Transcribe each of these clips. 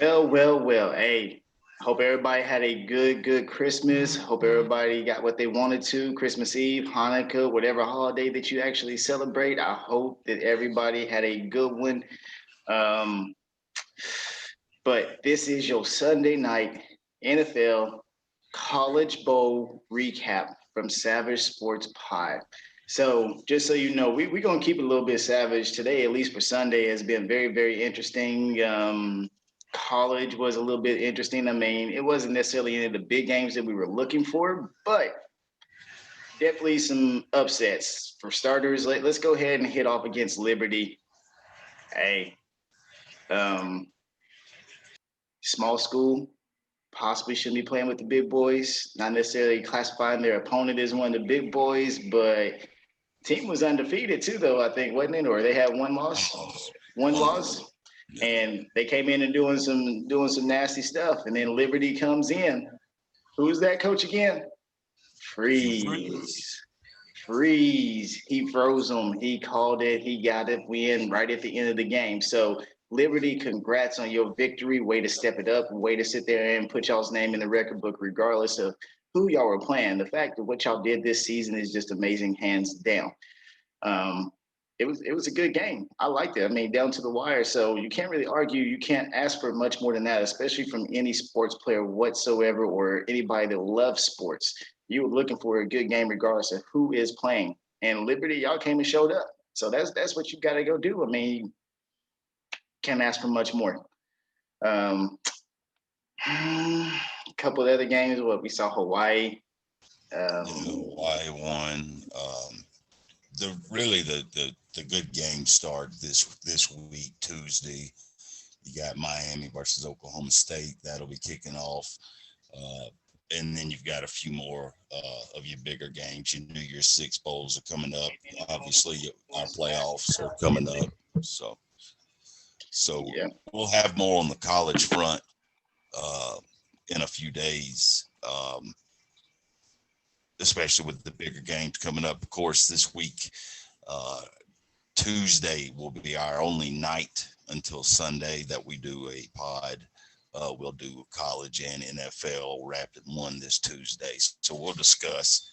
Well. Hey, hope everybody had a good Christmas. Hope everybody got what they wanted to. Christmas Eve, Hanukkah, whatever holiday that you actually celebrate. I hope that everybody had a good one. Um, but this is your Sunday night NFL College Bowl recap from Savage Sports Pod. So, just so you know, we're going to keep it a little bit savage today, at least for Sunday, has been very interesting. College was a little bit interesting. I mean, it wasn't necessarily any of the big games that we were looking for, but definitely some upsets. For starters, let's go ahead and hit off against Liberty. Hey, um, small school, possibly shouldn't be playing with the big boys. Not necessarily classifying their opponent as one of the big boys, but team was undefeated too, though, I think, wasn't it? Or they had one One loss, loss. one One loss, loss. Yeah. and they came in and doing some nasty stuff. And then Liberty comes in. Who's that coach again? Hugh Freeze. Freeze. Freeze. He froze them. He called it. He got it win right at the end of the game. So Liberty, congrats on your victory. Way to step it up. Way to sit there and put y'all's name in the record book, regardless of who y'all were playing. The fact that what y'all did this season is just amazing, hands down. Um, it was a good game. I liked it. I mean, down to the wire. So you can't really argue. You can't ask for much more than that, especially from any sports player whatsoever or anybody that loves sports. You were looking for a good game regardless of who is playing. And Liberty, y'all came and showed up. So that's what you got to go do. I mean, can't ask for much more. Um, a couple of other games. What we saw Hawaii. Yeah, Um, Hawaii won. The good games start this week Tuesday. You got Miami versus Oklahoma State. That'll be kicking off. Uh, and then you've got a few more of your bigger games. Your New Year's Six bowls are coming up. Obviously, our playoffs are coming up. So, so yeah, we'll have more on the college front uh, in a few days, especially with the bigger games coming up. Of course, this week, uh, Tuesday will be our only night until Sunday that we do a pod. We'll do college and NFL wrapped in one this Tuesday. So we'll discuss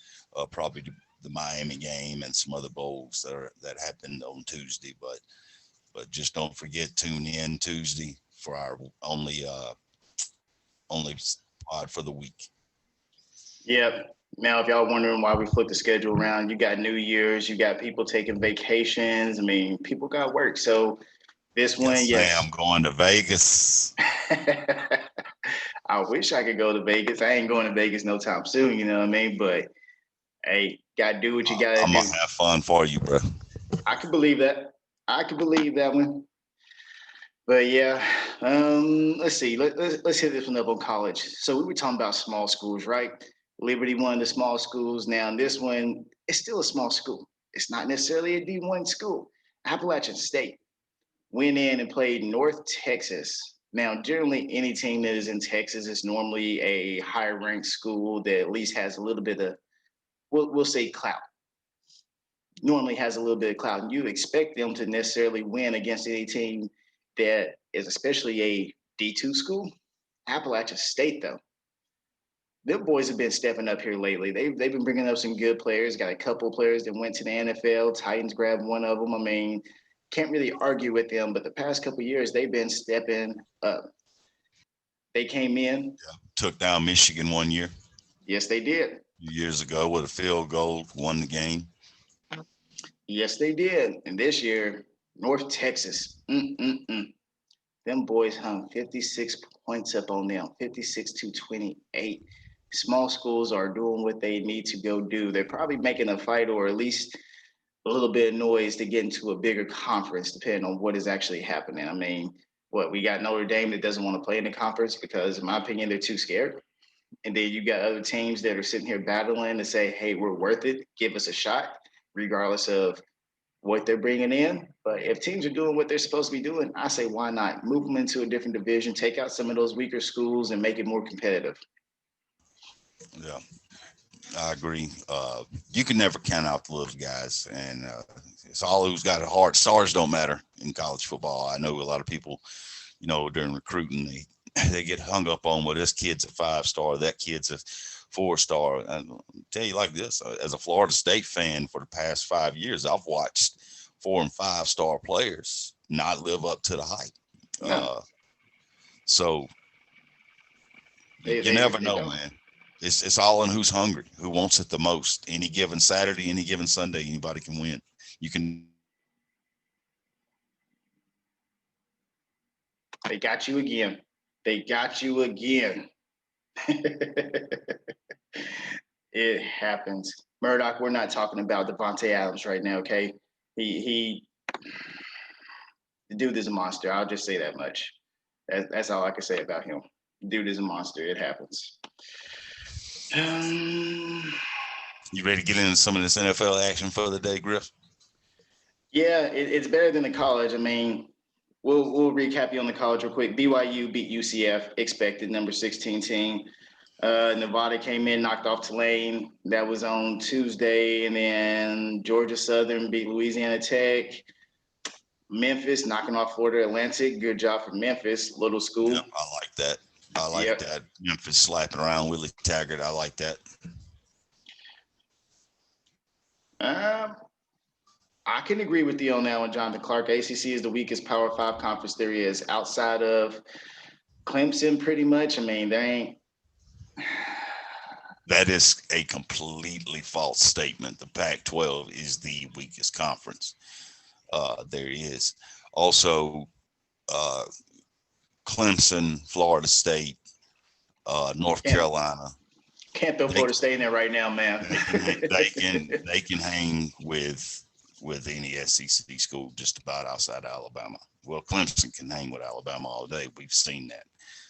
probably the Miami game and some other bowls that happened on Tuesday. But just don't forget, tune in Tuesday for our only pod for the week. yeah. Now, if y'all wondering why we flipped the schedule around, you got New Year's, you got people taking vacations. I mean, people got work. So this one, Yes, yes. ma'am. Going to Vegas. I wish I could go to Vegas. I ain't going to Vegas no time soon, you know what I mean? But hey, gotta do what you gotta I'm gonna do. have fun for you, bro. I can believe that. I can believe that one. But yeah, let's see. Let's hit this one up on college. So we were talking about small schools, right? Liberty, one of the small schools. Now this one, it's still a small school. It's not necessarily a D1 school. Appalachian State went in and played North Texas. Now, generally, any team that is in Texas is normally a higher ranked school that at least has a little bit of, we'll say, clout. Normally has a little bit of clout. And you expect them to necessarily win against any team that is especially a D2 school. Appalachian State, though, them boys have been stepping up here lately. They've been bringing up some good players. Got a couple players that went to the NFL. Titans grabbed one of them. I mean, can't really argue with them. But the past couple years, they've been stepping up. They came in. Took down Michigan one year, Yes, they did. years ago with a field goal, won the game. Yes, they did. And this year, North Texas. Them boys hung 56 points up on them, 56 to 28. Small schools are doing what they need to go do. They're probably making a fight or at least a little bit of noise to get into a bigger conference, depending on what is actually happening. I mean, what we got Notre Dame that doesn't want to play in the conference because, in my opinion, they're too scared. And then you got other teams that are sitting here battling to say, hey, we're worth it. Give us a shot, regardless of what they're bringing in. But if teams are doing what they're supposed to be doing, I say, why not? Move them into a different division, take out some of those weaker schools, and make it more competitive. Yeah, I agree. You can never count out the little guys, and it's all who's got a heart. Stars don't matter in college football. I know a lot of people, during recruiting, they get hung up on, well, this kid's a 5-star, that kid's a 4-star. And I'll tell you like this, as a Florida State fan for the past 5 years, I've watched 4 and 5-star players not live up to the hype. No, So they you never they know, don't. man. It's all in who's hungry, who wants it the most. Any given Saturday, any given Sunday, anybody can win. You can. They got you again. They got you again. It happens. Murdoch, we're not talking about Devontae Adams right now, okay? He the dude is a monster. I'll just say that much. That's all I can say about him. Dude is a monster. It happens. You ready to get into some of this NFL action for the day, Griff? Yeah, it's better than the college. I mean, we'll recap you on the college real quick. BYU beat UCF, expected number 16 team. Nevada came in, knocked off Tulane. That was on Tuesday, and then Georgia Southern beat Louisiana Tech. Memphis knocking off Florida Atlantic. Good job for Memphis, little school. Yep, I like that. I like Yep. that. Memphis slapping around Willie Taggart. I like that. I can agree with you on that one, Jonathan Clark. ACC is the weakest Power 5 conference there is outside of Clemson, pretty much. I mean, there ain't. That is a completely false statement. The Pac-12 is the weakest conference. There is also Clemson, Florida State, North Carolina. Can't throw Florida State in there right now, man. they can hang with any SEC school just about outside Alabama. Well, Clemson can hang with Alabama all day. We've seen that.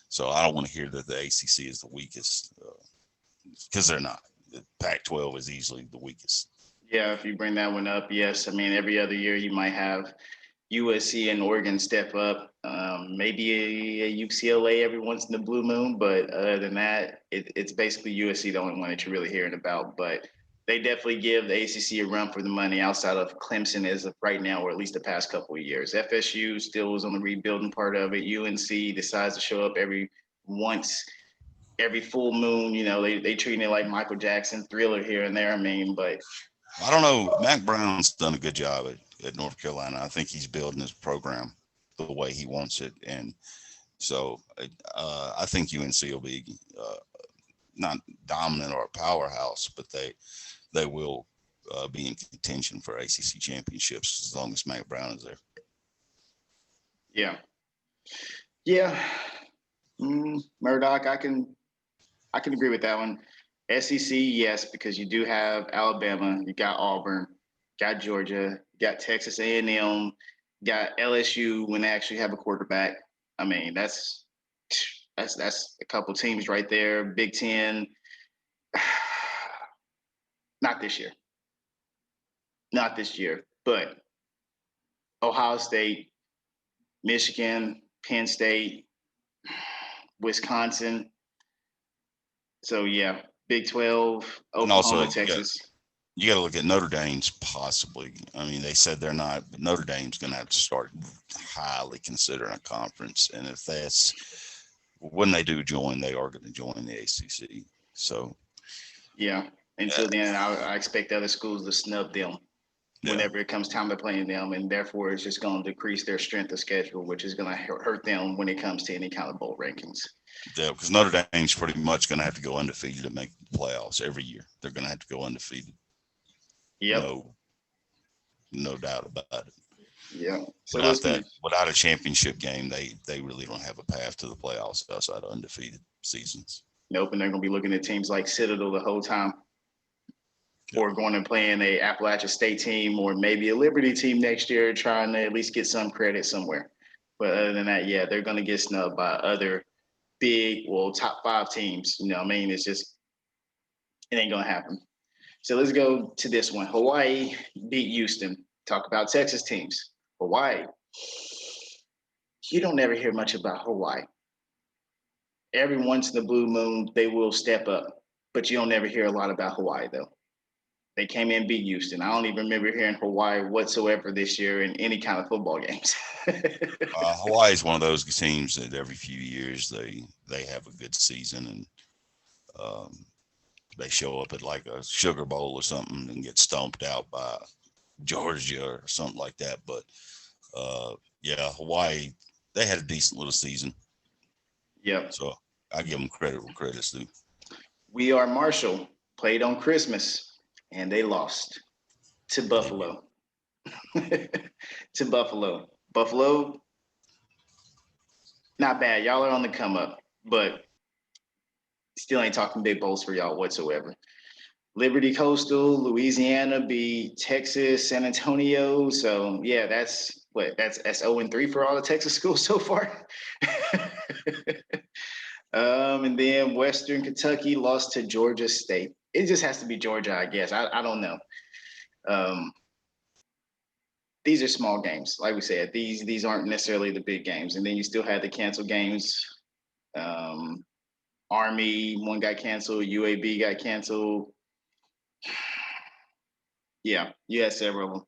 So I don't want to hear that the ACC is the weakest because they're not. The Pac-12 is easily the weakest. Yeah, if you bring that one up, yes. I mean, every other year you might have USC and Oregon step up. Maybe a UCLA every once in the blue moon, but other than that, it's basically USC the only one that you're really hearing about. But they definitely give the ACC a run for the money outside of Clemson as of right now, or at least the past couple of years. FSU still was on the rebuilding part of it. UNC decides to show up every full moon. You know, they treat it like Michael Jackson Thriller here and there. I mean, but I don't know. Mac Brown's done a good job at North Carolina. I think he's building his program the way he wants it. And so I think UNC will be not dominant or a powerhouse, but they will be in contention for ACC championships as long as Mac Brown is there. Yeah. Yeah. Murdoch, I can agree with that one. SEC, yes, because you do have Alabama, you got Auburn, got Georgia, you got Texas A&M, got LSU when they actually have a quarterback. I mean, that's a couple teams right there. Big Ten, not this year, but Ohio State, Michigan, Penn State, Wisconsin. So yeah, Big 12, And Oklahoma, also, Texas. you got to look at Notre Dame's possibly. I mean, they said they're not, but Notre Dame's going to have to start highly considering a conference. And if that's when they do join, they are going to join the ACC. So, yeah. Until then, I expect other schools to snub them whenever it comes time to playing them, and therefore it's just going to decrease their strength of schedule, which is going to hurt them when it comes to any kind of bowl rankings. Yeah, because Notre Dame's pretty much going to have to go undefeated to make the playoffs every year. They're going to have to go undefeated. Yep. No doubt about it. Yeah. So without a championship game, they really don't have a path to the playoffs outside of undefeated seasons. Nope, and they're going to be looking at teams like Citadel the whole time. Yep. Or going and playing a Appalachia State team or maybe a Liberty team next year, trying to at least get some credit somewhere. But other than that, yeah, they're going to get snubbed by other top 5 teams. You know what I mean? It ain't going to happen. So let's go to this one. Hawaii beat Houston. Talk about Texas teams. Hawaii. You don't ever hear much about Hawaii. Every once in the blue moon, they will step up, but you don't ever hear a lot about Hawaii, though. They came in and beat Houston. I don't even remember hearing Hawaii whatsoever this year in any kind of football games. Hawaii is one of those teams that every few years they have a good season, and they show up at like a Sugar Bowl or something and get stomped out by Georgia or something like that. But yeah, Hawaii, they had a decent little season. Yep. So I give them credit where credit's due. We Are Marshall played on Christmas, and they lost to Buffalo. To Buffalo. Buffalo, not bad. Y'all are on the come up, but still ain't talking big bowls for y'all whatsoever. Liberty Coastal, Louisiana beat Texas, San Antonio. So yeah, that's 0-3 for all the Texas schools so far. And then Western Kentucky lost to Georgia State. It just has to be Georgia, I guess. I don't know. These are small games, like we said. These aren't necessarily the big games. And then you still had the canceled games. Army, one got canceled. UAB got canceled. Yeah, you had several of them.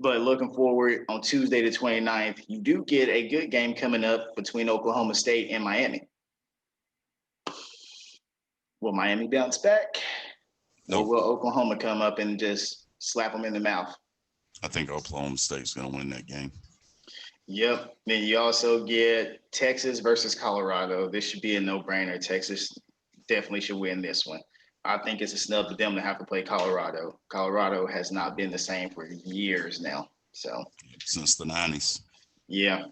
But looking forward on Tuesday the 29th, you do get a good game coming up between Oklahoma State and Miami. Will Miami bounce back? Nope. Or will Oklahoma come up and just slap them in the mouth? I think Oklahoma State's going to win that game. Yep. Then you also get Texas versus Colorado. This should be a no-brainer. Texas definitely should win this one. I think it's a snub for them to have to play Colorado. Colorado has not been the same for years now. So since the 90s. Yeah.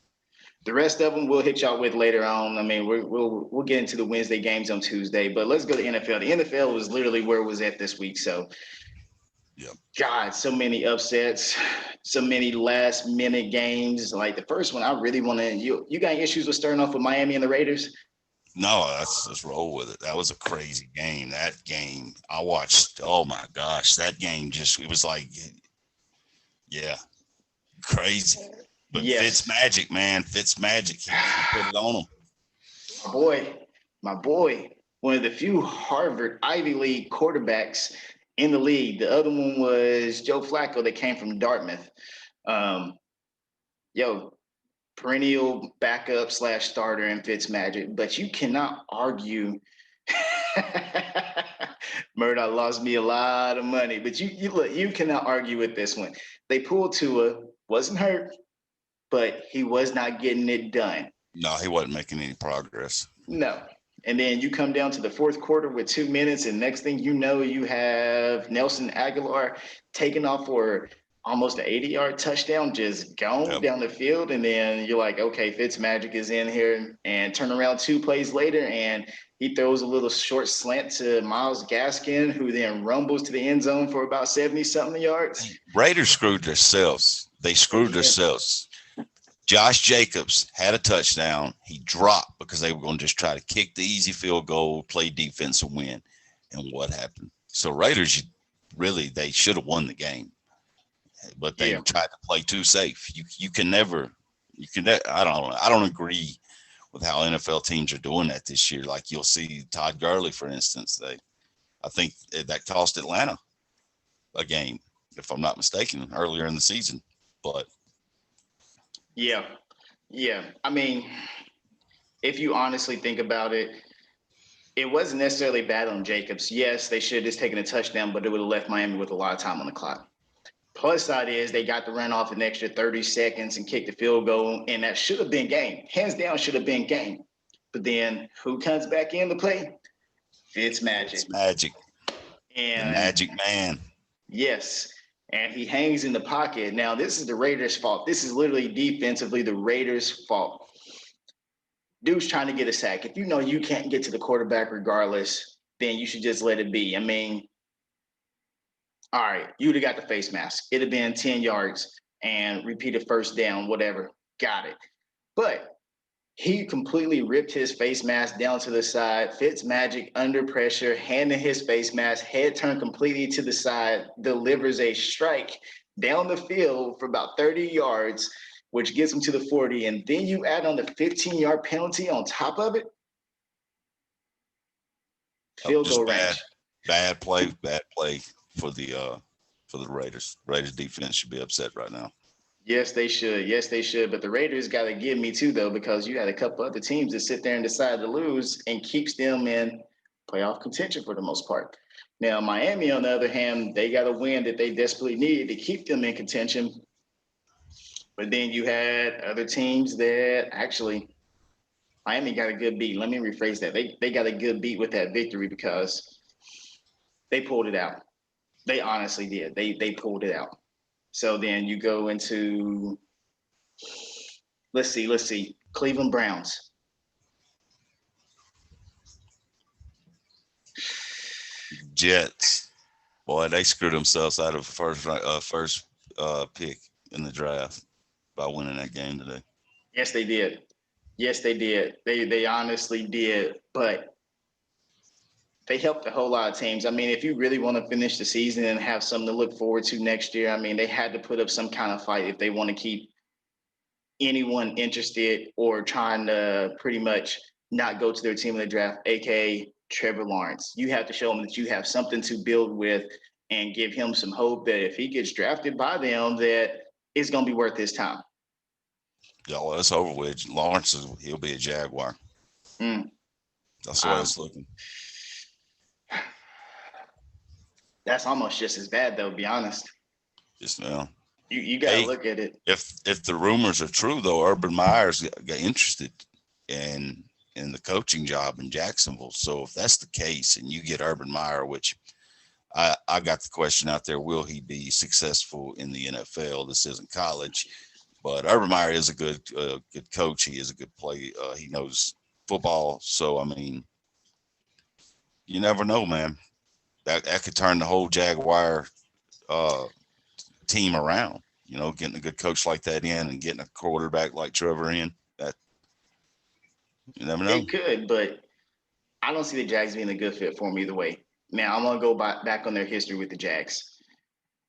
The rest of them we'll hit y'all with later on. I mean, we'll get into the Wednesday games on Tuesday, but let's go to NFL. The NFL was literally where it was at this week. So, yep. God, so many upsets, so many last minute games. Like the first one, I really want to. You got issues with starting off with Miami and the Raiders? No, let's roll with it. That was a crazy game. That game I watched. Oh my gosh, that game it was like, yeah, crazy. But Yes. Fitzmagic, man, Fitzmagic, he put it on him. My boy, one of the few Harvard Ivy League quarterbacks in the league. The other one was Joe Flacco that came from Dartmouth. Perennial backup / starter in Fitzmagic, but you cannot argue. Murdoch lost me a lot of money, but you cannot argue with this one. They pulled Tua, wasn't hurt, but he was not getting it done. No, he wasn't making any progress. No. And then you come down to the fourth quarter with 2 minutes, and next thing you know, you have Nelson Aguilar taking off for almost an 80-yard touchdown, just gone down the field. And then you're like, okay, Fitzmagic is in here, and turn around 2 plays later, and he throws a little short slant to Myles Gaskin, who then rumbles to the end zone for about 70-something yards. Raiders screwed themselves. They screwed themselves. Josh Jacobs had a touchdown. He dropped because they were going to just try to kick the easy field goal, play defense, and win. And what happened? So Raiders, really, they should have won the game, but they tried to play too safe. I don't agree with how NFL teams are doing that this year. Like you'll see Todd Gurley, for instance. I think that cost Atlanta a game, if I'm not mistaken, earlier in the season. But yeah. I mean, if you honestly think about it, it wasn't necessarily bad on Jacobs. Yes, they should have just taken a touchdown, but it would have left Miami with a lot of time on the clock. Plus side is they got to run off an extra 30 seconds and kick the field goal, and that should have been game. Hands down should have been game. But then who comes back in to play? Fitzmagic. And the magic man. Yes. And he hangs in the pocket. Now, this is the Raiders' fault. This is literally defensively the Raiders' fault. Dude's trying to get a sack. If you know you can't get to the quarterback regardless, then you should just let it be. I mean, all right, you would have got the face mask. It'd have been 10 yards and repeated first down, whatever. Got it. But he completely ripped his face mask down to the side. Fitzmagic under pressure, handing his face mask, head turned completely to the side, delivers a strike down the field for about 30 yards, which gets him to the 40. And then you add on the 15-yard penalty on top of it. Field goal range. Bad play. for the Raiders. Raiders defense should be upset right now. Yes, they should. Yes, they should. But the Raiders got to give me too, though, because you had a couple other teams that sit there and decide to lose and keeps them in playoff contention for the most part. Now, Miami, on the other hand, they got a win that they desperately needed to keep them in contention. But then you had other teams that actually Miami got a good beat. Let me rephrase that. They got a good beat with that victory because they pulled it out. They honestly did. They pulled it out. So then you go into let's see. Cleveland Browns. Jets, boy, they screwed themselves out of first pick in the draft by winning that game today. Yes, they did. Yes, they did. They honestly did. But they helped a whole lot of teams. I mean, if you really want to finish the season and have something to look forward to next year, I mean, they had to put up some kind of fight if they want to keep anyone interested or trying to pretty much not go to their team in the draft, aka Trevor Lawrence. You have to show him that you have something to build with and give him some hope that if he gets drafted by them, that it's going to be worth his time. Yeah, well, it's over with. Lawrence he'll be a Jaguar. That's the way it's looking. That's almost just as bad, though. Be honest. Just now. You got to look at it. If the rumors are true, though, Urban Meyer's got interested in the coaching job in Jacksonville. So if that's the case, and you get Urban Meyer, which I got the question out there, will he be successful in the NFL? This isn't college, but Urban Meyer is a good coach. He is a good play. He knows football. So I mean, you never know, man. That could turn the whole Jaguar team around. You know, getting a good coach like that in and getting a quarterback like Trevor in, that you never know. It could, but I don't see the Jags being a good fit for him either way. Now, I'm going to go back on their history with the Jags.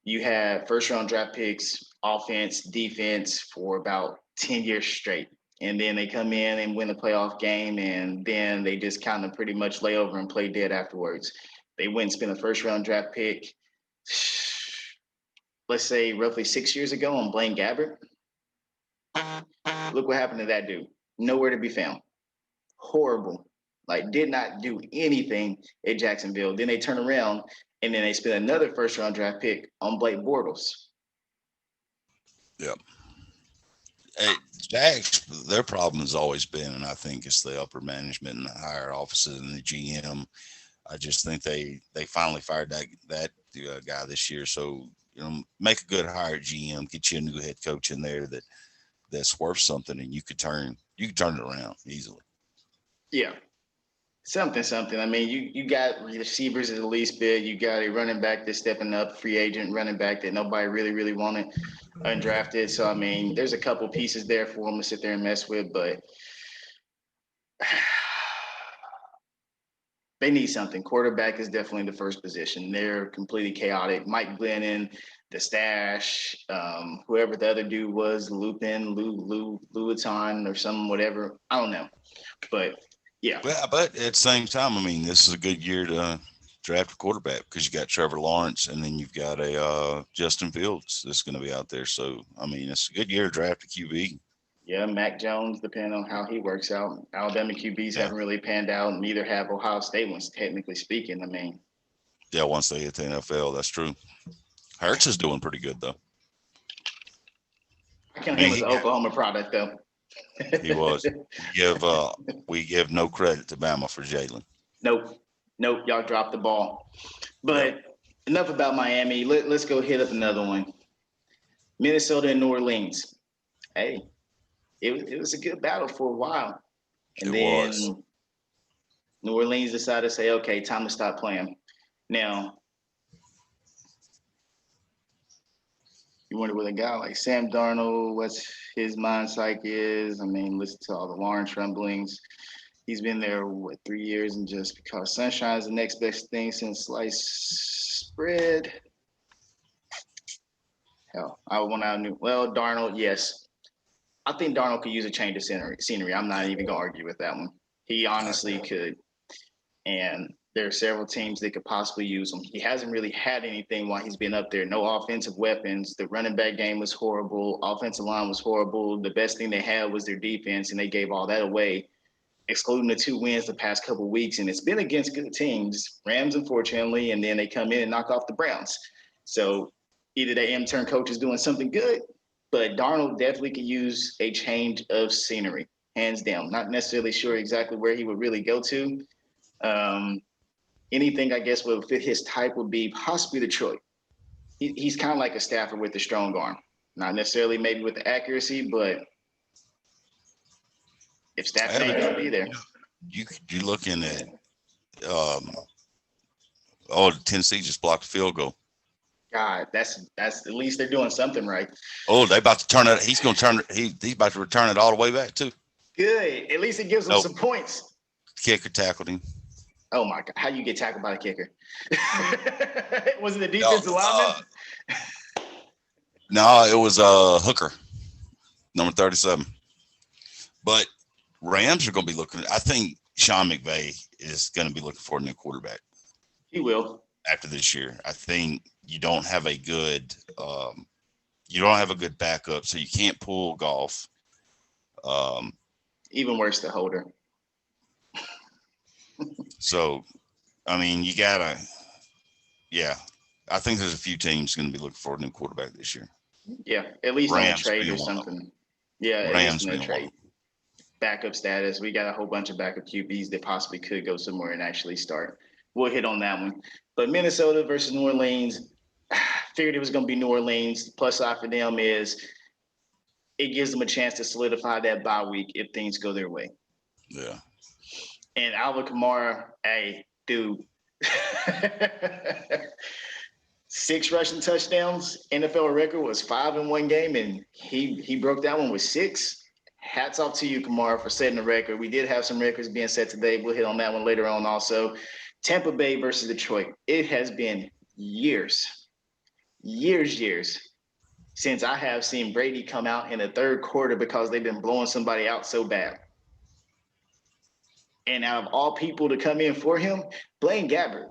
You had first round draft picks, offense, defense for about 10 years straight. And then they come in and win the playoff game, and then they just kind of pretty much lay over and play dead afterwards. They went and spent a first round draft pick, let's say roughly 6 years ago, on Blaine Gabbert. Look what happened to that dude. Nowhere to be found. Horrible. Like, did not do anything at Jacksonville. Then they turn around and then they spend another first round draft pick on Blake Bortles. Yep. Hey, Jags, their problem has always been, and I think it's the upper management and the higher offices and the GM. I just think they finally fired that guy this year. So, you know, make a good hire at GM, get you a new head coach in there that's worth something, and you could turn it around easily. Yeah. Something. I mean, you got receivers at the least bit. You got a running back that's stepping up, free agent running back that nobody really wanted undrafted. So, I mean, there's a couple pieces there for them to sit there and mess with, but they need something. Quarterback is definitely the first position. They're completely chaotic. Mike Glennon, the stash, whoever the other dude was, Lupin, Louiton or some whatever. I don't know. But yeah. But at the same time, I mean, this is a good year to draft a quarterback because you got Trevor Lawrence and then you've got a Justin Fields that's going to be out there. So, I mean, it's a good year to draft a QB. Yeah, Mac Jones, depending on how he works out. Alabama QBs haven't really panned out, and neither have Ohio State ones, technically speaking. I mean, yeah, once they hit the NFL, that's true. Hurts is doing pretty good, though. I count him as an Oklahoma product, though. He was. We give no credit to Bama for Jalen. Nope. Y'all dropped the ball. But enough about Miami. Let's go hit up another one. Minnesota and New Orleans. Hey, it was a good battle for a while. And then New Orleans decided to say, okay, time to stop playing. Now, you wonder with a guy like Sam Darnold, what's his mind psyche is. I mean, listen to all the Lawrence rumblings. He's been there, 3 years, and just because sunshine is the next best thing since sliced bread. Hell, Darnold, yes. I think Darnold could use a change of scenery. I'm not even going to argue with that one. He honestly could. And there are several teams that could possibly use him. He hasn't really had anything while he's been up there. No offensive weapons. The running back game was horrible. Offensive line was horrible. The best thing they had was their defense, and they gave all that away, excluding the 2 wins the past couple of weeks. And it's been against good teams, Rams, unfortunately, and then they come in and knock off the Browns. So either the intern coach is doing something good, but Darnold definitely could use a change of scenery, hands down. Not necessarily sure exactly where he would really go to. Anything I guess would fit his type would be possibly Detroit. He's kind of like a Stafford with a strong arm. Not necessarily maybe with the accuracy, but if Stafford ain't gonna be there. You're looking at Tennessee just blocked a field goal. God, that's at least they're doing something right. Oh, they about to turn it. He's going to turn it. He's about to return it all the way back too. Good. At least it gives them some points. Kicker tackled him. Oh my God! How you get tackled by the kicker? Was it the defensive lineman? No, it was Hooker, number 37. But Rams are going to be looking. I think Sean McVay is going to be looking for a new quarterback. He will after this year. I think you don't have a good backup, so you can't pull Goff. Even worse, the holder. So, I mean, you gotta. Yeah, I think there's a few teams going to be looking for a new quarterback this year. Yeah, at least in a trade or something. Yeah, at Rams least in a trade. Backup status. We got a whole bunch of backup QBs that possibly could go somewhere and actually start. We'll hit on that one. But Minnesota versus New Orleans, figured it was going to be New Orleans. Plus side for them is it gives them a chance to solidify that bye week if things go their way. Yeah. And Alvin Kamara, hey, dude. 6 rushing touchdowns. NFL record was 5 in one game, and he broke that one with 6. Hats off to you, Kamara, for setting the record. We did have some records being set today. We'll hit on that one later on also. Tampa Bay versus Detroit. It has been years since I have seen Brady come out in the third quarter because they've been blowing somebody out so bad. And out of all people to come in for him, Blaine Gabbert.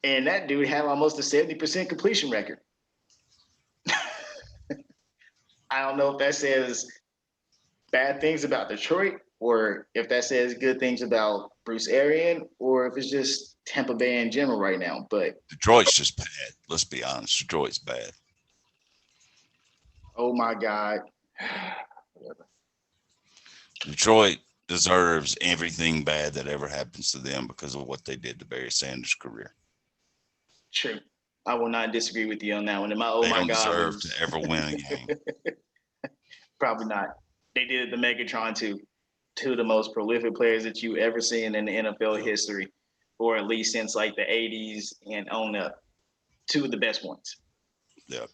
And that dude had almost a 70% completion record. I don't know if that says bad things about Detroit or if that says good things about Bruce Arians or if it's just Tampa Bay in general right now. But Detroit's just bad. Let's be honest. Detroit's bad. Oh, my God. Detroit deserves everything bad that ever happens to them because of what they did to Barry Sanders' career. True. I will not disagree with you on that one. And they don't deserve to ever win a game. Probably not. They did it to Megatron too. 2 of the most prolific players that you ever seen in the NFL history, or at least since like the 80s and on up. 2 of the best ones. Yeah.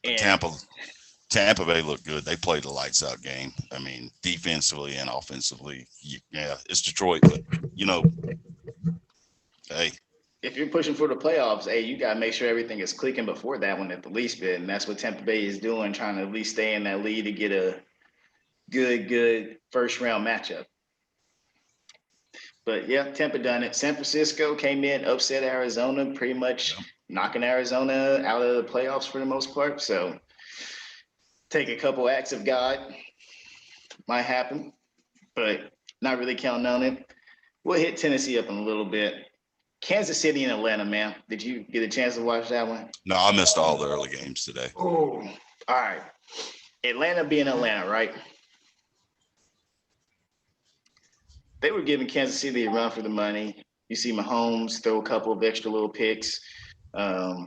Tampa Bay looked good. They played a lights out game. I mean, defensively and offensively. Yeah, it's Detroit, but hey. If you're pushing for the playoffs, hey, you got to make sure everything is clicking before that one at the least bit. And that's what Tampa Bay is doing, trying to at least stay in that lead to get a good first round matchup. But yeah, Tampa done it. San Francisco came in, upset Arizona, pretty much knocking Arizona out of the playoffs for the most part. So take a couple acts of God. Might happen, but not really counting on it. We'll hit Tennessee up in a little bit. Kansas City and Atlanta, man. Did you get a chance to watch that one? No, I missed all the early games today. Oh, all right. Atlanta being Atlanta, right? They were giving Kansas City a run for the money. You see Mahomes throw a couple of extra little picks. It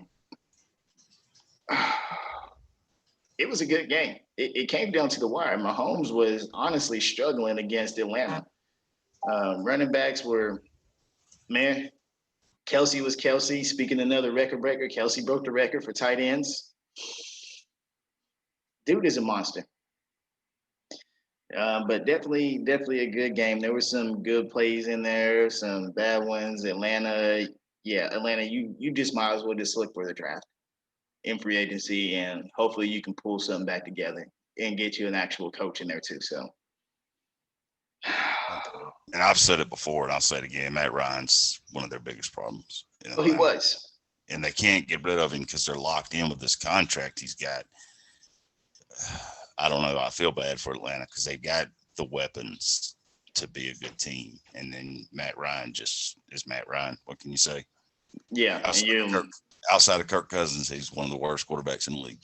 was a good game. It came down to the wire. Mahomes was honestly struggling against Atlanta. Running backs were, man, Kelsey was Kelsey. Speaking of another record breaker, Kelsey broke the record for tight ends. Dude is a monster. But definitely a good game. There were some good plays in there, some bad ones. Atlanta, you just might as well just look for the draft in free agency, and hopefully you can pull something back together and get you an actual coach in there too. So And I've said it before, and I'll say it again. Matt Ryan's one of their biggest problems in Oh, he Atlanta, was. and they can't get rid of him because they're locked in with this contract he's got. I don't know. I feel bad for Atlanta because they've got the weapons to be a good team, and then Matt Ryan just is Matt Ryan. What can you say? Yeah, and Outside of Kirk, outside of Kirk Cousins, he's one of the worst quarterbacks in the league.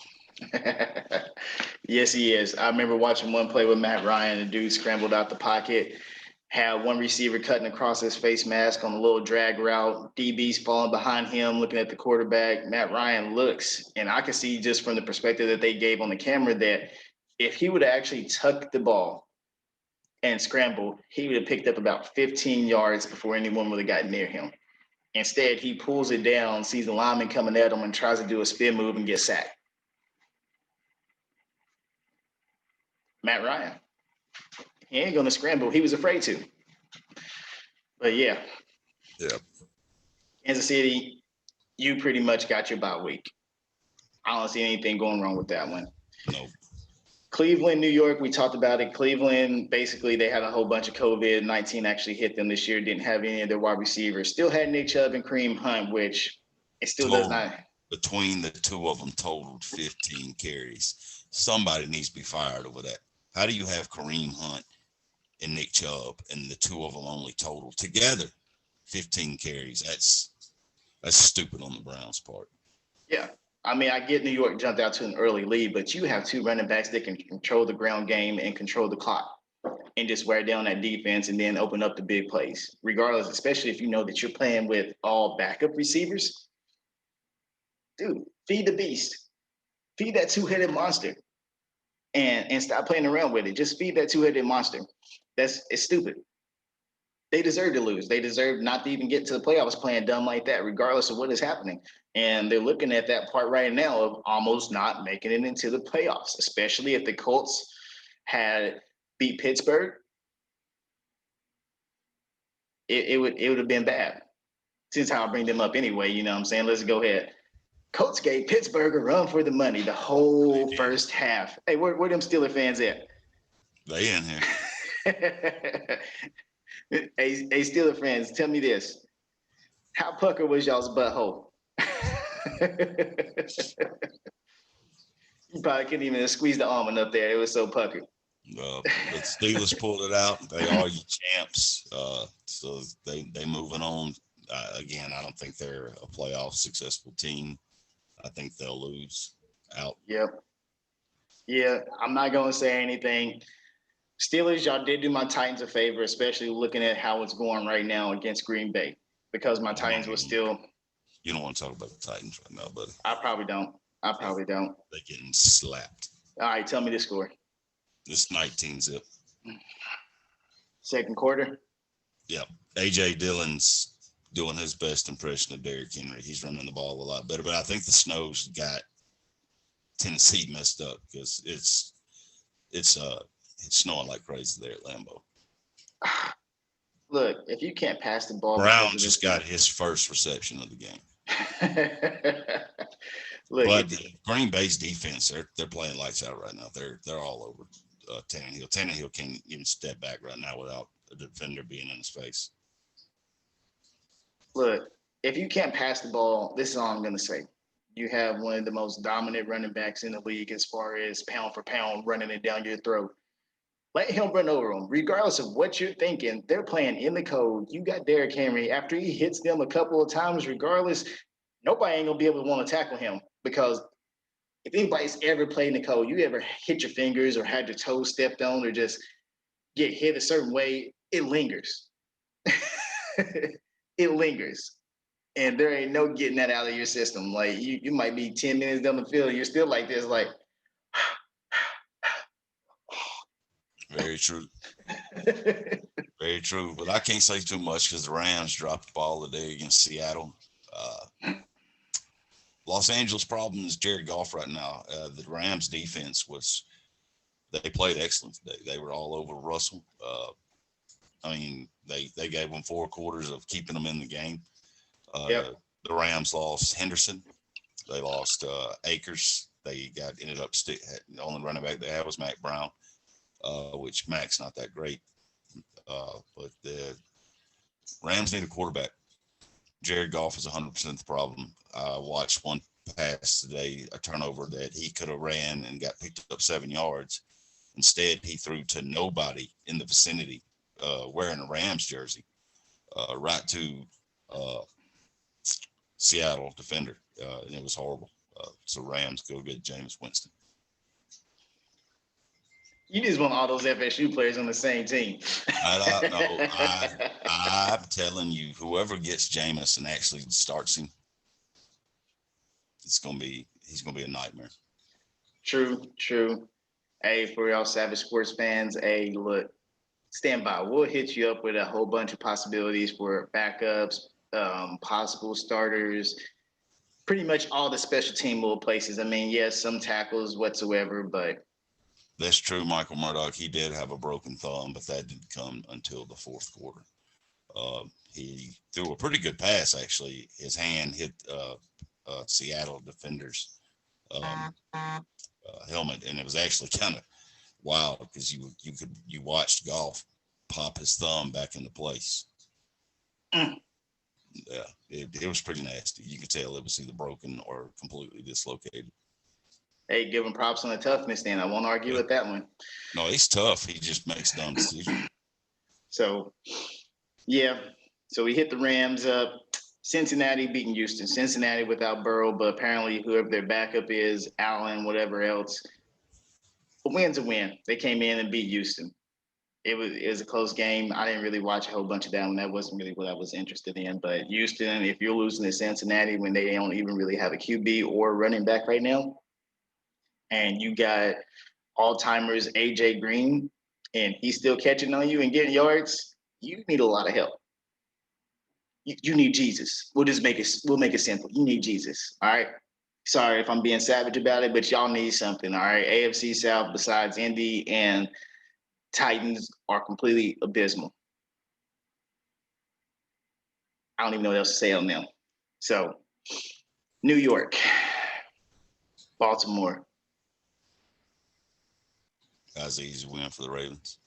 Yes, he is. I remember watching one play with Matt Ryan. The dude scrambled out the pocket, had one receiver cutting across his face mask on a little drag route. DB's falling behind him, looking at the quarterback. Matt Ryan looks, and I can see just from the perspective that they gave on the camera that if he would have actually tucked the ball and scrambled, he would have picked up about 15 yards before anyone would have gotten near him. Instead, he pulls it down, sees the lineman coming at him, and tries to do a spin move and get sacked. Matt Ryan. He ain't gonna scramble. He was afraid to. But yeah. Yeah. Kansas City, you pretty much got your bye week. I don't see anything going wrong with that one. No. Cleveland, New York, we talked about it. Cleveland, basically, they had a whole bunch of COVID-19 actually hit them this year, didn't have any of their wide receivers. Still had Nick Chubb and Kareem Hunt, which it still does not. Between the two of them totaled 15 carries. Somebody needs to be fired over that. How do you have Kareem Hunt and Nick Chubb and the two of them only total together 15 carries? That's stupid on the Browns' part. Yeah. I mean, I get New York jumped out to an early lead, but you have two running backs that can control the ground game and control the clock and just wear down that defense and then open up the big plays, regardless, especially if you know that you're playing with all backup receivers. Dude, feed the beast. Feed that two-headed monster. And stop playing around with it. Just feed that two-headed monster. It's stupid. They deserve to lose. They deserve not to even get to the playoffs playing dumb like that, regardless of what is happening. And they're looking at that part right now of almost not making it into the playoffs, especially if the Colts had beat Pittsburgh. It would have been bad. Since I'll bring them up anyway, you know what I'm saying? Let's go ahead. Colts gave Pittsburgh a run for the money the whole first half. Hey, where them Steeler fans at? They in here. Hey, Steeler fans, tell me this. How pucker was y'all's butthole? You probably couldn't even squeeze the almond up there. It was so puckered. But Steelers pulled it out. They are your champs. So they moving on. Again, I don't think they're a playoff successful team. I think they'll lose out. Yep. Yeah, I'm not going to say anything. Steelers, y'all did do my Titans a favor, especially looking at how it's going right now against Green Bay, because my Titans was still. You don't want to talk about the Titans right now, buddy. I probably don't. They're getting slapped. All right, tell me the score. It's 19-zip. Second quarter? Yep. A.J. Dillon's doing his best impression of Derrick Henry. He's running the ball a lot better, but I think the snow's got Tennessee messed up because it's snowing like crazy there at Lambeau. Look, if you can't pass the ball, Brown just got his first reception of the game. Look, but Green Bay's defense, they're playing lights out right now. They're all over Tannehill. Tannehill can't even step back right now without a defender being in his face. Look, if you can't pass the ball, this is all I'm going to say. You have one of the most dominant running backs in the league as far as pound for pound running it down your throat. Let him run over them. Regardless of what you're thinking, they're playing in the code. You got Derrick Henry. After he hits them a couple of times, regardless, nobody ain't going to be able to want to tackle him, because if anybody's ever played in the code, you ever hit your fingers or had your toes stepped on or just get hit a certain way, it lingers. It lingers. And there ain't no getting that out of your system. Like you might be 10 minutes down the field and you're still like this, like. Very true. Very true. But I can't say too much because the Rams dropped the ball today against Seattle. Los Angeles' problem is Jared Goff right now. The Rams' defense they played excellent today. They were all over Russell. I mean, they gave them 4 quarters of keeping them in the game. Yep. The Rams lost Henderson. They lost Akers. They ended up the only running back they had was Mac Brown, which Mac's not that great. But the Rams need a quarterback. Jared Goff is 100% the problem. I watched one pass today, a turnover that he could have ran and got picked up 7 yards. Instead, he threw to nobody in the vicinity wearing a Rams jersey, right to Seattle defender. And it was horrible. So Rams go get Jameis Winston. You just want all those FSU players on the same team. I'm telling you, whoever gets Jameis and actually starts him, he's gonna be a nightmare. True. Hey, for y'all Savage Sports fans, hey, look, stand by. We'll hit you up with a whole bunch of possibilities for backups, possible starters, pretty much all the special team little places. I mean, yes, some tackles whatsoever, but That's true. Michael Murdoch, he did have a broken thumb, but that didn't come until the fourth quarter. He threw a pretty good pass, actually. His hand hit Seattle defender's helmet, and it was actually kind of wild because you watched Goff pop his thumb back into place. Yeah, it was pretty nasty. You could tell it was either broken or completely dislocated. hey, give him props on the toughness then. I won't argue with that one. No, he's tough. He just makes dumb decisions. So, yeah. So we hit the Rams up. Cincinnati beating Houston. Cincinnati without Burrow, but apparently whoever their backup is, Allen, whatever else, a win's a win. They came in and beat Houston. It was a close game. I didn't really watch a whole bunch of that one. That wasn't really what I was interested in. But Houston, if you're losing to Cincinnati when they don't even really have a QB or running back right now, and you got all-timers AJ Green, and he's still catching on you and getting yards, you need a lot of help. You need Jesus. We'll make it simple. You need Jesus. All right. Sorry if I'm being savage about it, but y'all need something. All right. AFC South besides Indy and Titans are completely abysmal. I don't even know what else to say on them. So, New York, Baltimore. That's an easy win for the Ravens.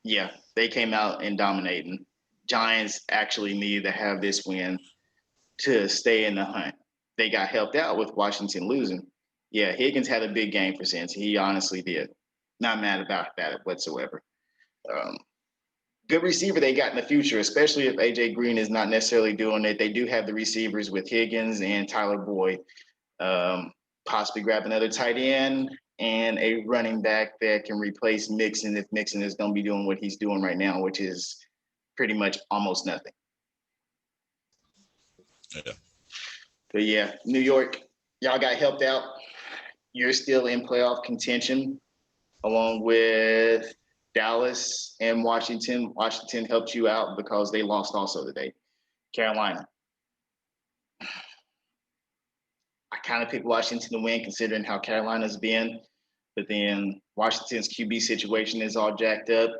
Yeah, they came out and dominating. Giants actually needed to have this win to stay in the hunt. They got helped out with Washington losing. Yeah, Higgins had a big game for Cincy. He honestly did. Not mad about that whatsoever. Good receiver they got in the future, especially if AJ Green is not necessarily doing it. They do have the receivers with Higgins and Tyler Boyd. Possibly grab another tight end and a running back that can replace Mixon if Mixon is going to be doing what he's doing right now, which is pretty much almost nothing. Yeah. But yeah, New York, y'all got helped out. You're still in playoff contention along with Dallas and Washington. Washington helped you out because they lost also today. Carolina. I kind of picked Washington to win considering how Carolina's been, but then Washington's QB situation is all jacked up.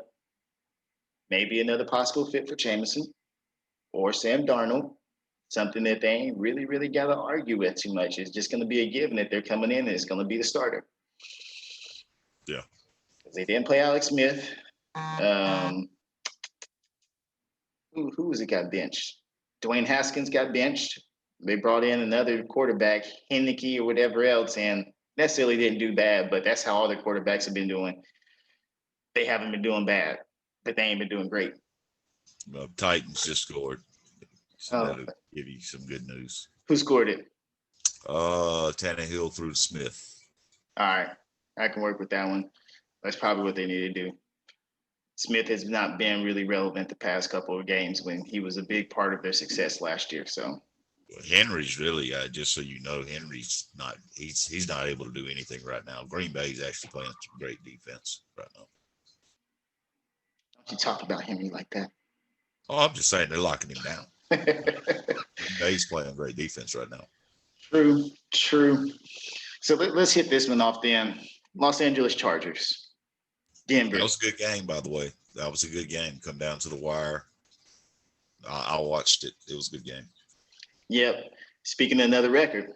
Maybe another possible fit for Jameson or Sam Darnold. Something that they ain't really got to argue with too much. It's just going to be a given that they're coming in and it's going to be the starter. Yeah. They didn't play Alex Smith. Who was it got benched? Dwayne Haskins got benched. They brought in another quarterback, Heineke or whatever else, and necessarily didn't do bad, but that's how all the quarterbacks have been doing. They haven't been doing bad, but they ain't been doing great. Titans just scored. So that'll give you some good news. Who scored it? Tannehill through Smith. All right. I can work with that one. That's probably what they need to do. Smith has not been really relevant the past couple of games when he was a big part of their success last year. So Henry's really, just so you know, Henry's not, he's not able to do anything right now. Green Bay's actually playing some great defense right now. Don't you talk about Henry like that? Oh, I'm just saying they're locking him down. Green Bay's playing great defense right now. True. So let's hit this one off then. Los Angeles Chargers. Denver. That was a good game, by the way. That was a good game. Come down to the wire. I watched it. It was a good game. Yep. Speaking of another record,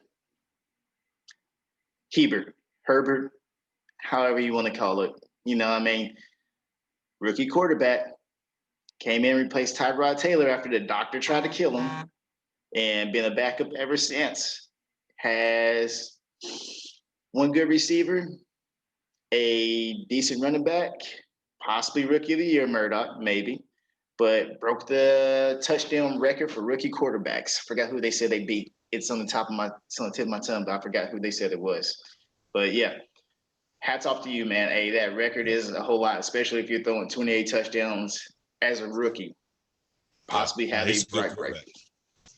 Herbert, however you want to call it. You know, I mean, rookie quarterback, Came in and replaced Tyrod Taylor after the doctor tried to kill him, and been a backup ever since. Has one good receiver, a decent running back, possibly rookie of the year, Murdoch, maybe, but broke the touchdown record for rookie quarterbacks. Forgot who they said they beat. It's on the tip of my tongue, but I forgot who they said it was. But yeah, hats off to you, man. Hey, that record is a whole lot, especially if you're throwing 28 touchdowns as a rookie. Possibly Yeah, have he's a a good bright. quarterback.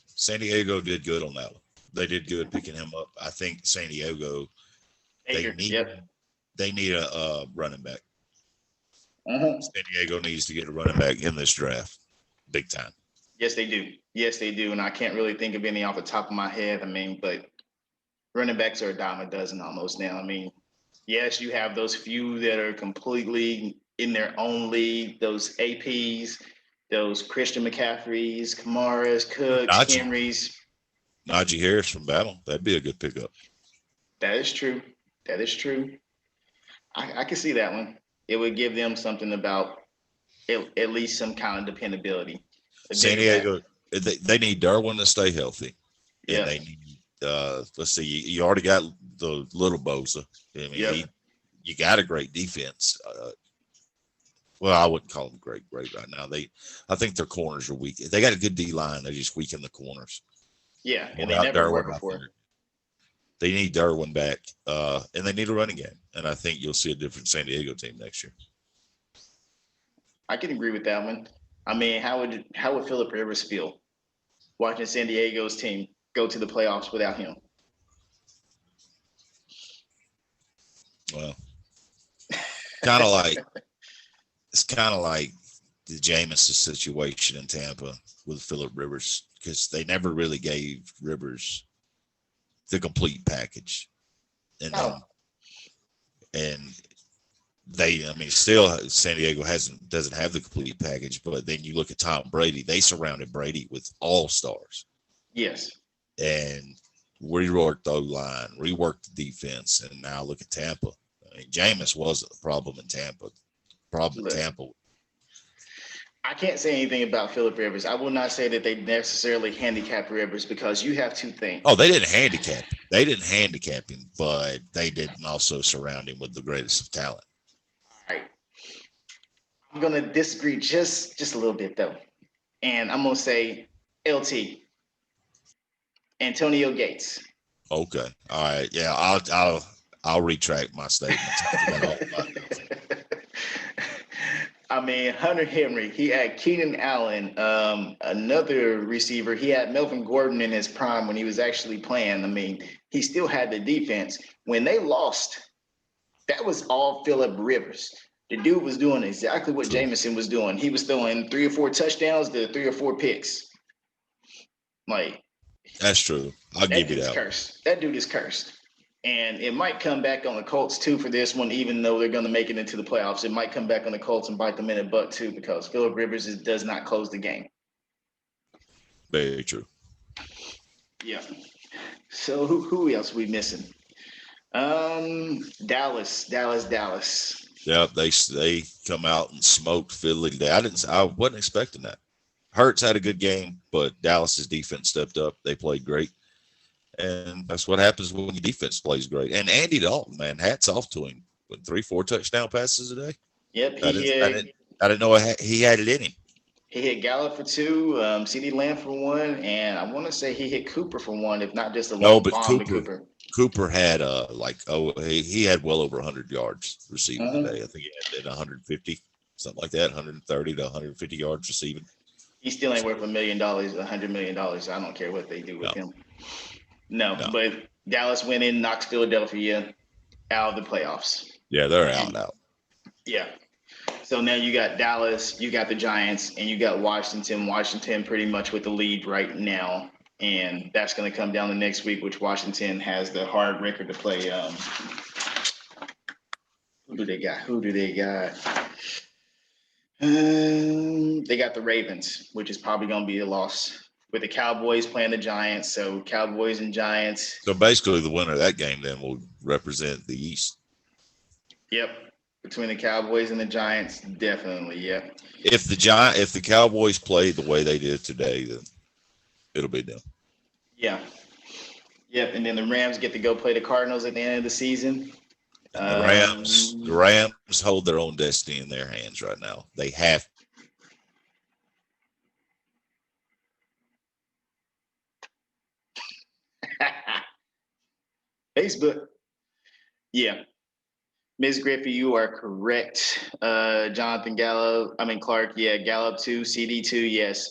San Diego did good on that one. They did good picking him up. I think San Diego, Baker, they need a running back. Uh-huh. San Diego needs to get a running back in this draft, big time. Yes, they do. Yes, they do. And I can't really think of any off the top of my head. I mean, but running backs are a dime a dozen almost now. I mean, yes, you have those few that are completely in their own league, those APs, those Christian McCaffreys, Kamaras, Cooks, Henrys. Najee Harris from Battle. That'd be a good pickup. That is true. That is true. I can see that one. It would give them something about at least some kind of dependability. San Diego, they need Darwin to stay healthy. Yeah. And they need, let's see, you already got the little Bosa. I mean, you got a great defense. Well, I wouldn't call them great right now. I think their corners are weak. They got a good D line. They just weaken the corners. Yeah, and they never were before. They need Darwin back, and they need a running game. And I think you'll see a different San Diego team next year. I can agree with that one. I mean, how would Philip Rivers feel watching San Diego's team go to the playoffs without him? Well, it's kind of like the Jameis situation in Tampa with Philip Rivers, because they never really gave Rivers the complete package. And still San Diego doesn't have the complete package, but then you look at Tom Brady, they surrounded Brady with all stars. Yes. And reworked the line, reworked the defense, and now look at Tampa. I mean, Jameis was a problem in Tampa. I can't say anything about Philip Rivers. I will not say that they necessarily handicapped Rivers, because you have two things. Oh, they didn't handicap him. They didn't handicap him, but they didn't also surround him with the greatest of talent. All right. I'm going to disagree just a little bit, though. And I'm going to say LT. Antonio Gates. Okay. All right. Yeah, I'll retract my statement. I mean, Hunter Henry, he had Keenan Allen, another receiver. He had Melvin Gordon in his prime when he was actually playing. I mean, he still had the defense. When they lost, that was all Philip Rivers. The dude was doing exactly what Jameson was doing. He was throwing 3 or 4 touchdowns to 3 or 4 picks. Like, that's true. I'll give you that. Cursed. That dude is cursed. And it might come back on the Colts too for this one, even though they're going to make it into the playoffs. It might come back on the Colts and bite them in the butt too, because Philip Rivers does not close the game. Very true. Yeah. So who else are we missing? Dallas. Yeah, they come out and smoked Philly. I wasn't expecting that. Hurts had a good game, but Dallas's defense stepped up. They played great. And that's what happens when your defense plays great. And Andy Dalton, man, hats off to him. With 3-4 touchdown passes a day. Yep. I didn't know he had it in him. He hit Gallup for 2, CeeDee Lamb for 1, and I want to say he hit Cooper for 1, if not just a long bomb to Cooper. Cooper had he had well over 100 yards receiving today. I think he had 150, something like that, 130 to 150 yards receiving. He still ain't worth $1 million, $100 million. I don't care what they do with him. No, but Dallas went in, knocks Philadelphia out of the playoffs. Yeah, they're out. Yeah. So now you got Dallas, you got the Giants, and you got Washington. Washington pretty much with the lead right now. And that's going to come down to next week, which Washington has the hard record to play. Who do they got? They got the Ravens, which is probably going to be a loss, with the Cowboys playing the Giants. So Cowboys and Giants. So basically the winner of that game then will represent the East. Yep. Between the Cowboys and the Giants, definitely, yeah. If the Cowboys play the way they did today, then it'll be them. Yeah. Yep. And then the Rams get to go play the Cardinals at the end of the season. And the Rams hold their own destiny in their hands right now. They have. Facebook. Yeah. Ms. Griffey, you are correct. Jonathan Gallup, Clark, yeah, Gallup 2, CD 2, yes.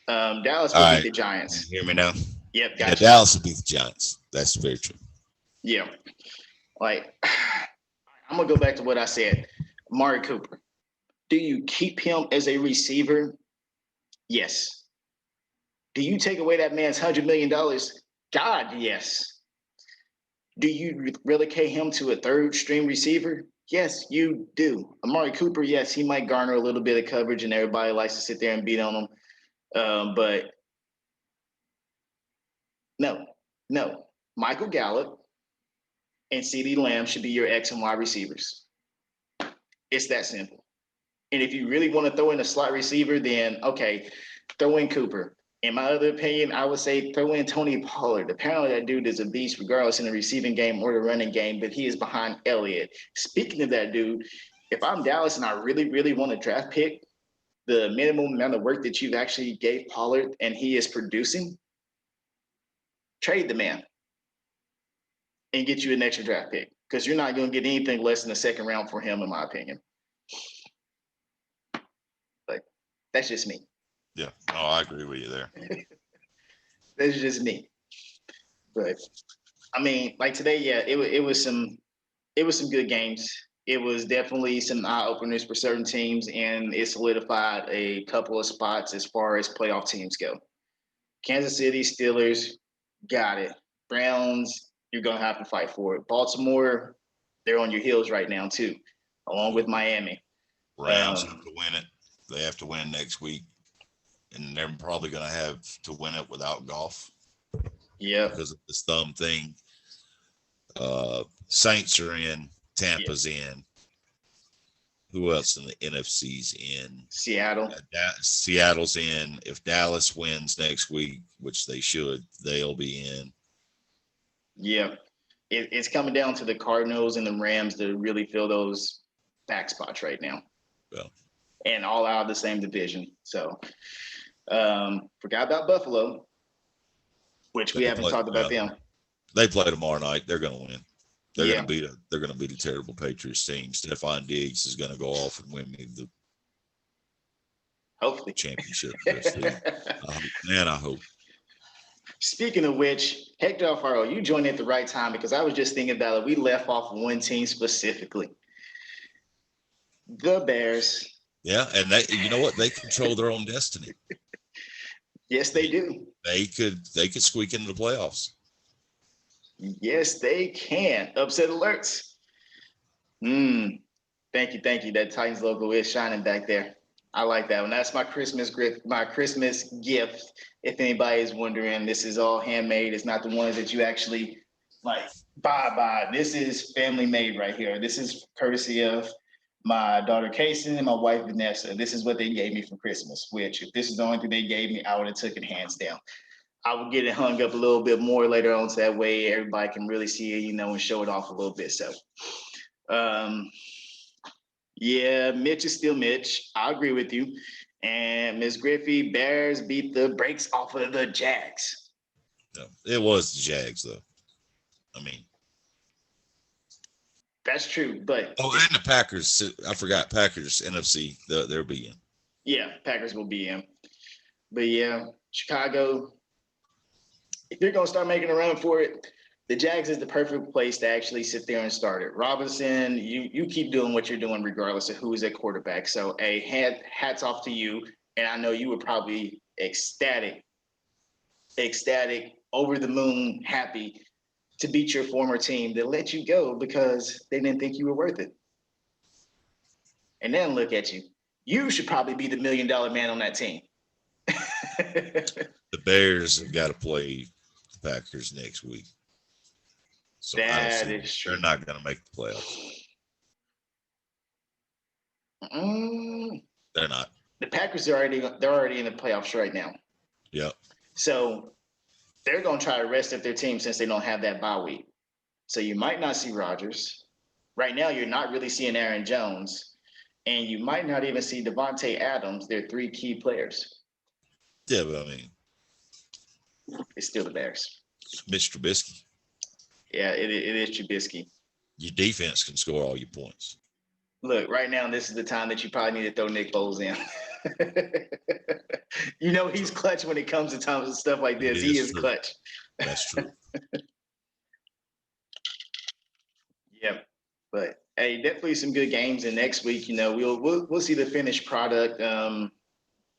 Dallas will beat the Giants. Hear me now? Yep, Yeah, gotcha. Dallas will beat the Giants. That's very true. Yeah. Like, I'm going to go back to what I said. Amari Cooper, do you keep him as a receiver? Yes. Do you take away that man's $100 million? God, yes. Do you relegate him to a third string receiver? Yes, you do. Amari Cooper, yes, he might garner a little bit of coverage and everybody likes to sit there and beat on him. But no. Michael Gallup and CeeDee Lamb should be your X and Y receivers. It's that simple. And if you really want to throw in a slot receiver, then okay, throw in Cooper. In my other opinion, I would say throw in Tony Pollard. Apparently, that dude is a beast, regardless in the receiving game or the running game, but he is behind Elliott. Speaking of that dude, if I'm Dallas and I really, really want a draft pick, the minimum amount of work that you've actually gave Pollard and he is producing, trade the man and get you an extra draft pick because you're not going to get anything less than a second round for him, in my opinion. But that's just me. Yeah, no, I agree with you there. That's just me. But like today, yeah, it was some good games. It was definitely some eye openers for certain teams, and it solidified a couple of spots as far as playoff teams go. Kansas City Steelers got it. Browns, you're gonna have to fight for it. Baltimore, they're on your heels right now too, along with Miami. Rams have to win it. They have to win next week. And they're probably going to have to win it without Goff. Yeah. Because of this thumb thing. Saints are in. Tampa's in. Who else in the NFC's in? Seattle. Seattle's in. If Dallas wins next week, which they should, they'll be in. Yeah. It's coming down to the Cardinals and the Rams to really fill those back spots right now. Well. And all out of the same division. So forgot about Buffalo, which we haven't talked about them. They play tomorrow night. They're going to win. They're going to beat a terrible Patriots team. Stephon Diggs is going to go off and win me the hopefully championship. I hope. Speaking of which, Hector Alfaro, you joined at the right time because I was just thinking about it. We left off one team specifically, the Bears. Yeah, and you know what? They control their own destiny. Yes, they do. They could squeak into the playoffs. Yes, they can. Upset alerts. Thank you. That Titans logo is shining back there. I like that one. That's my Christmas gift. If anybody is wondering, this is all handmade. It's not the ones that you actually buy. This is family made right here. This is courtesy of my daughter Casey and my wife Vanessa. This is what they gave me for Christmas, which if this is the only thing they gave me, I would have took it hands down. I will get it hung up a little bit more later on so that way everybody can really see it, and show it off a little bit. So yeah, Mitch is still Mitch. I agree with you. And Ms. Griffey, Bears beat the brakes off of the Jags. No, it was the Jags though. That's true, but and the Packers. I forgot Packers NFC. They'll be in. Yeah, Packers will be in. But yeah, Chicago. If you're gonna start making a run for it, the Jags is the perfect place to actually sit there and start it. Robinson, you keep doing what you're doing regardless of who is at quarterback. So, hats off to you. And I know you were probably ecstatic, over the moon, happy to beat your former team that let you go because they didn't think you were worth it. And then look at you. You should probably be the $1 million man on that team. The Bears have got to play the Packers next week. So that is true. They're not going to make the playoffs. Mm, They're not. the Packers are already in the playoffs right now. Yep. So they're going to try to rest up their team since they don't have that bye week. So you might not see Rodgers. Right now, you're not really seeing Aaron Jones, and you might not even see Devontae Adams. They're three key players. Yeah, but I mean, It's still the Bears. Mitch Trubisky, Yeah, it is Trubisky. your defense can score all your points. Look, right now, this is the time that you probably need to throw Nick Foles in. You know he's clutch when it comes to times and stuff like this. He is true. clutch. That's true. Yep. But hey, definitely some good games. And next week, you know, we'll see the finished product.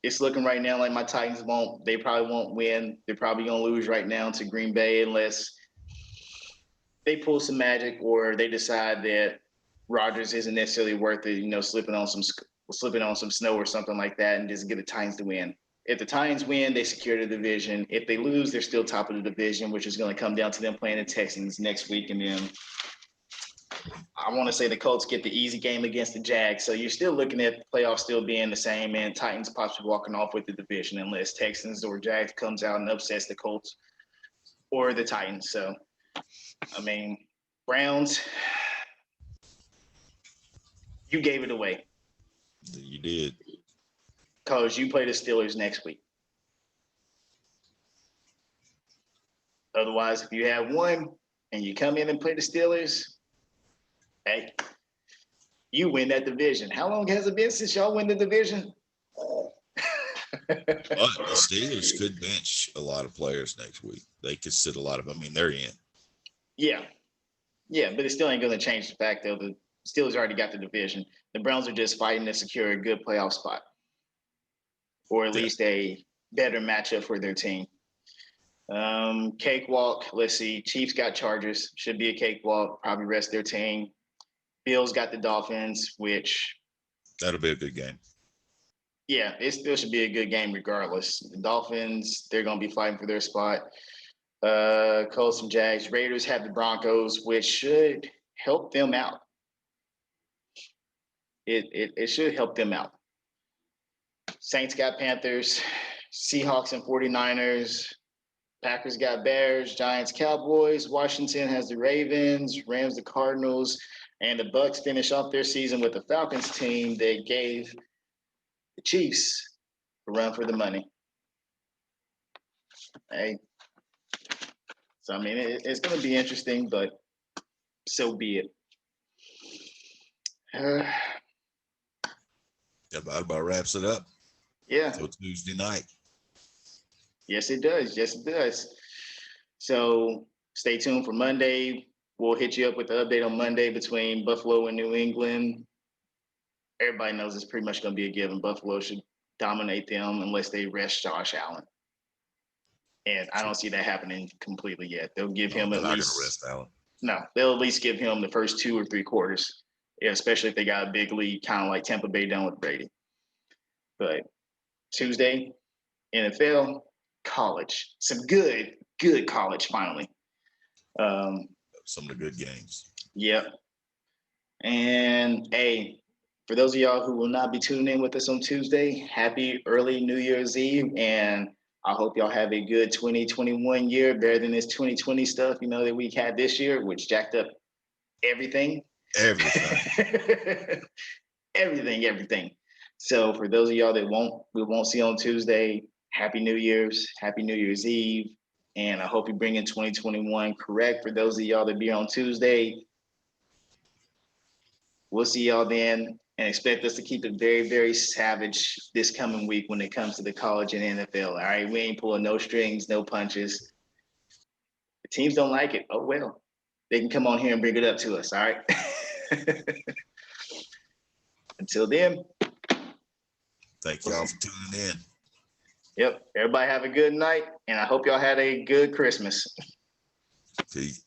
It's looking right now like my Titans they probably won't win. They're probably gonna lose right now to Green Bay unless they pull some magic or they decide that Rodgers isn't necessarily worth it, you know, slipping on some snow or something like that and just get the Titans to win. If the Titans win, they secure the division. If they lose, they're still top of the division, which is going to come down to them playing the Texans next week. And then I want to say the Colts get the easy game against the Jags. So you're still looking at the playoffs still being the same and Titans possibly walking off with the division unless Texans or Jags comes out and upsets the Colts or the Titans. So, I mean, Browns, you gave it away. You did. Because you play the Steelers next week. Otherwise, if you have one and you come in and play the Steelers, hey, you win that division. How long has it been since y'all win the division? But the Steelers could bench a lot of players next week. They could sit a lot of. I mean, they're in. Yeah, but it still ain't going to change the fact though the Steelers already got the division. The Browns are just fighting to secure a good playoff spot, or at least a better matchup for their team. Cakewalk. Let's see. Chiefs got Chargers. Should be a cakewalk. Probably rest their team. Bills got the Dolphins, which That'll be a good game. yeah, it still should be a good game regardless. The Dolphins, they're going to be fighting for their spot. Colts and Jags. Raiders have the Broncos, which should help them out. It should help them out. Saints got Panthers. Seahawks and 49ers. Packers got Bears, Giants, Cowboys. Washington has the Ravens, Rams, the Cardinals, and the Bucks finish off their season with the Falcons team that gave the Chiefs a run for the money. Hey, so I mean it's going to be interesting, but so be it. That about wraps it up. Yeah. So Tuesday night. Yes, it does. Yes, it does. So stay tuned for Monday. We'll hit you up with the update on Monday between Buffalo and New England. Everybody knows it's pretty much going to be a given. Buffalo should dominate them unless they rest Josh Allen. And I don't see that happening completely yet. They'll give him at least rest Allen. No, they'll at least give him the first 2 or 3 quarters. Yeah, especially if they got a big lead, kind of like Tampa Bay done with Brady. But Tuesday, NFL, college. Some good college finally. Some of the good games. Yep. And hey, for those of y'all who will not be tuning in with us on Tuesday, happy early New Year's Eve. And I hope y'all have a good 2021 year, better than this 2020 stuff, you know, that we had this year, which jacked up everything. Everything. So for those of y'all that we won't see on Tuesday, happy New Year's, happy New Year's Eve. And I hope you bring in 2021 correct. For those of y'all that be on Tuesday, we'll see y'all then and expect us to keep it very, very savage this coming week when it comes to the college and NFL. All right, we ain't pulling no strings, no punches. The teams don't like it. Oh, well, they can come on here and bring it up to us. All right. Until then. Thank y'all for tuning in. Yep. Everybody have a good night, and I hope y'all had a good Christmas. Peace.